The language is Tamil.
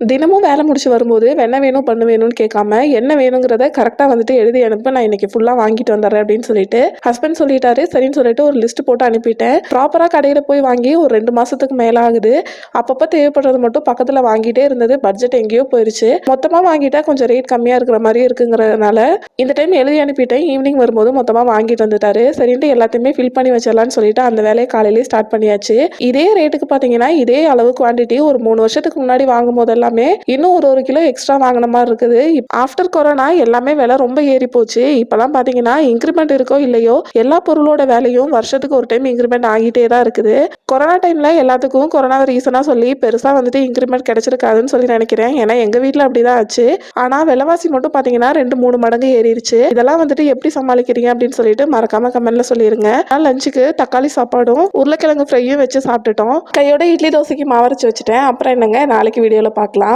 தினமும் வேலை முடிச்சு வரும்போது என்ன வேணும் பண்ணு வேணும்னு கேட்காம என்ன வேணுங்கிறத கரெக்டாக வந்துட்டு எழுதி அனுப்ப நான் இன்னைக்கு ஃபுல்லாக வாங்கிட்டு வந்துடுறேன் அப்படின்னு சொல்லிட்டு ஹஸ்பண்ட் சொல்லிட்டாரு. சரின்னு சொல்லிட்டு ஒரு லிஸ்ட் போட்டு அனுப்பிட்டேன். ப்ராப்பராக கடையில் போய் வாங்கி ஒரு 2 மாசத்துக்கு மேலே ஆகுது. அப்பப்போ தேவைப்படுறது மட்டும் பக்கத்தில் வாங்கிட்டே இருந்தது. பட்ஜெட் எங்கேயோ போயிருச்சு. மொத்தமாக வாங்கிட்டா கொஞ்சம் ரேட் கம்மியாக இருக்கிற மாதிரி இருக்குங்கிறதுனால இந்த டைம் எழுதி அனுப்பிட்டேன். ஈவினிங் வரும்போது மொத்தமாக வாங்கிட்டு வந்துட்டாரு. சரின்ட்டு எல்லாத்தையுமே ஃபில் பண்ணி வச்சிடலான்னு சொல்லிட்டு அந்த வேலையை காலையிலேயே ஸ்டார்ட் பண்ணியாச்சு. இதே ரேட்டுக்கு பார்த்தீங்கன்னா இதே அளவு குவான்டிட்டி ஒரு 3 வருஷத்துக்கு முன்னாடி வாங்கும் போதெல்லாம் இன்னும் ஒரு கிலோ எக்ஸ்ட்ரா வாங்கின மாதிரி இருக்குது. ஆஃப்டர் கொரோனா எல்லாமே விலை ரொம்ப ஏறி போச்சு. இப்பெல்லாம் பாத்தீங்கன்னா இன்க்ரிமெண்ட் இருக்கோ இல்லையோ எல்லா பொருளோட வேலையும் வருஷத்துக்கு ஒரு டைம் இன்க்ரிமெண்ட் ஆகிட்டே தான் இருக்குது. கொரோனா டைம்ல எல்லாத்துக்கும் கொரோனா ரீசனா சொல்லி பெருசா வந்துட்டு இன்க்ரிமெண்ட் கிடைச்சிருக்காதுன்னு சொல்லி நினைக்கிறேன். ஏன்னா எங்க வீட்டுல அப்படிதான் ஆச்சு. ஆனா விலைவாசி மட்டும் பாத்தீங்கன்னா 2-3 மடங்கு ஏறிடுச்சு. இதெல்லாம் வந்துட்டு எப்படி சமாளிக்கிறீங்க அப்படின்னு சொல்லிட்டு மறக்காம கமெண்ட்ல சொல்லிருங்க. லஞ்சுக்கு தக்காளி சாப்பாடும் உருளைக்கிழங்கு ஃப்ரையும் வச்சு சாப்பிட்டுட்டோம். கையோட இட்லி தோசைக்கு மாவரைச்சு வச்சுட்டேன். அப்புறம் என்னங்க, நாளைக்கு வீடியோல பார்க்கலாம்.